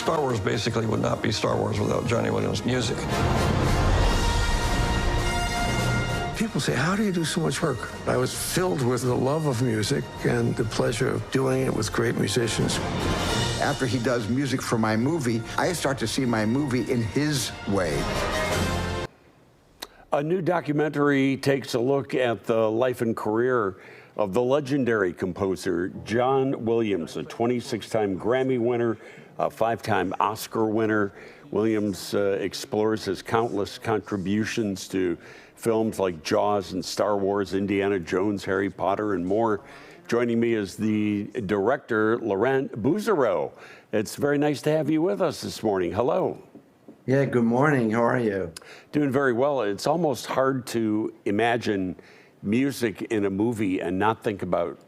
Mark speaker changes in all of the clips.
Speaker 1: Star Wars basically would not be Star Wars without Johnny Williams' music.
Speaker 2: People say, how do you do so much work? I was filled with the love of music and the pleasure of doing it with great musicians.
Speaker 3: After he does music for my movie, I start to see my movie in his way.
Speaker 4: A new documentary takes a look at the life and career of the legendary composer John Williams, a 26-time Grammy winner, a 5-time Oscar winner. Williams explores his countless contributions to films like Jaws and Star Wars, Indiana Jones, Harry Potter, and more. Joining me is the director, Laurent Bouzereau. It's very nice to have you with us this morning. Hello.
Speaker 5: Yeah, good morning. How are you?
Speaker 4: Doing very well. It's almost hard to imagine music in a movie and not think about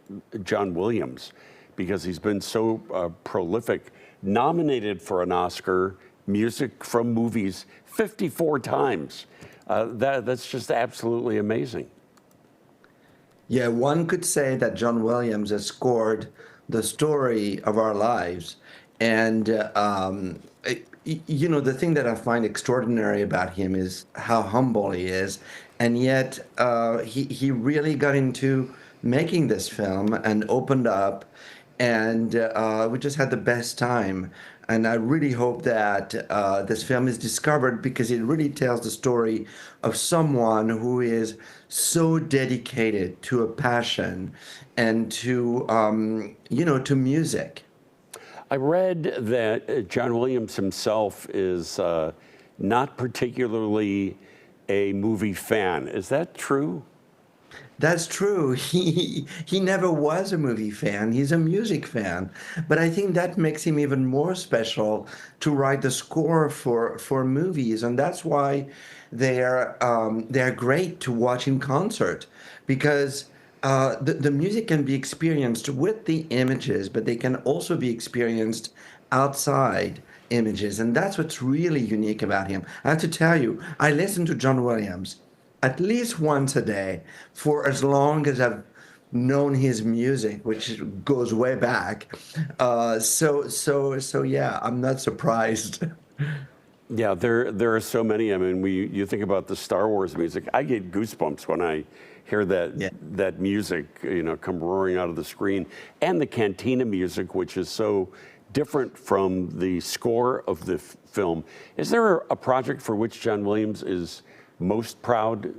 Speaker 4: John Williams because he's been so prolific. Nominated for an Oscar, music from movies 54 times. That's just absolutely amazing.
Speaker 5: Yeah, one could say that John Williams has scored the story of our lives. And, you know, the thing that I find extraordinary about him is how humble he is. And yet he really got into making this film and opened up. And we just had the best time. And I really hope that this film is discovered because it really tells the story of someone who is so dedicated to a passion and to, you know, to music.
Speaker 4: I read that John Williams himself is not particularly a movie fan. Is that true?
Speaker 5: That's true. He never was a movie fan. He's a music fan. But I think that makes him even more special to write the score for movies. And that's why they're great to watch in concert, because the music can be experienced with the images, but they can also be experienced outside images. And that's what's really unique about him. I have to tell you, I listen to John Williams at least once a day for as long as I've known his music, which goes way back. So yeah, I'm not surprised.
Speaker 4: Yeah, there are so many. I mean, you think about the Star Wars music. I get goosebumps when I hear that music, you know, come roaring out of the screen, and the Cantina music, which is so different from the score of the film. Is there a project for which John Williams is most proud?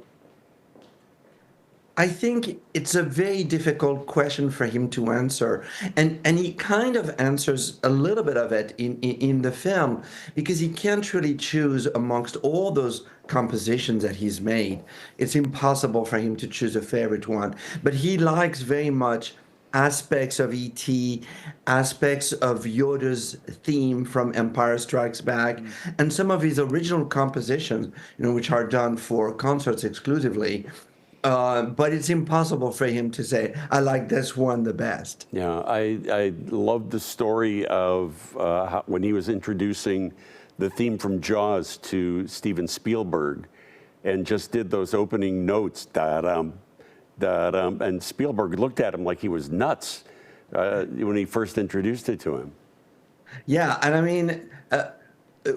Speaker 5: I think it's a very difficult question for him to answer. And he kind of answers a little bit of it in the film, because he can't really choose amongst all those compositions that he's made. It's impossible for him to choose a favorite one. But he likes very much aspects of E.T., aspects of Yoda's theme from Empire Strikes Back, and some of his original compositions, you know, which are done for concerts exclusively. But it's impossible for him to say, I like this one the best.
Speaker 4: Yeah, I love the story of when he was introducing the theme from Jaws to Steven Spielberg and just did those opening notes, and Spielberg looked at him like he was nuts when he first introduced it to him.
Speaker 5: Yeah, and I mean,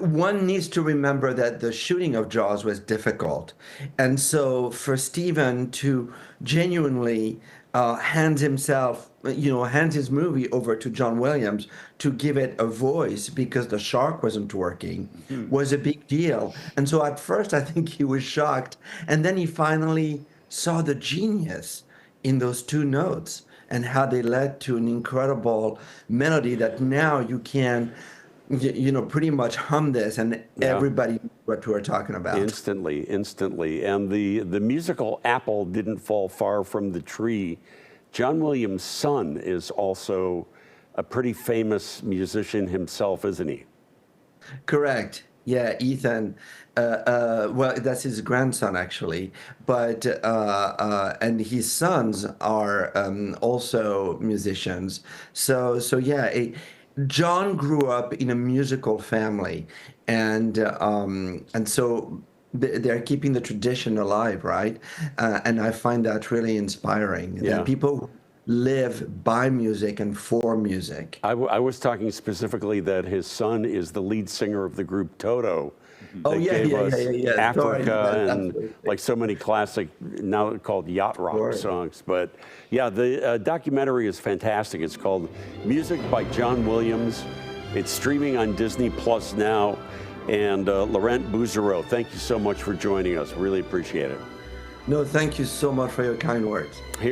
Speaker 5: one needs to remember that the shooting of Jaws was difficult. And so for Steven to genuinely hand his movie over to John Williams to give it a voice because the shark wasn't working was a big deal. And so at first I think he was shocked. And then he finally saw the genius in those two notes and how they led to an incredible melody that now you can, you know, pretty much hum this and everybody knows what we're talking about.
Speaker 4: Instantly. And the musical apple didn't fall far from the tree. John Williams' son is also a pretty famous musician himself, isn't he?
Speaker 5: Correct. Yeah, Ethan. Well, that's his grandson, actually. But and his sons are also musicians. So yeah, John grew up in a musical family, and so they're keeping the tradition alive, right? And I find that really inspiring.
Speaker 4: Yeah.
Speaker 5: That people live by music and for music.
Speaker 4: I was talking specifically that his son is the lead singer of the group Toto.
Speaker 5: Oh,
Speaker 4: that
Speaker 5: yeah,
Speaker 4: gave
Speaker 5: yeah,
Speaker 4: us
Speaker 5: yeah, yeah, yeah.
Speaker 4: Africa
Speaker 5: Sorry,
Speaker 4: and
Speaker 5: absolutely.
Speaker 4: like so many classic, now called yacht rock
Speaker 5: Sure.
Speaker 4: songs. But yeah, the documentary is fantastic. It's called Music by John Williams. It's streaming on Disney Plus now. And Laurent Bouzereau, thank you so much for joining us. Really appreciate it.
Speaker 5: No, thank you so much for your kind words.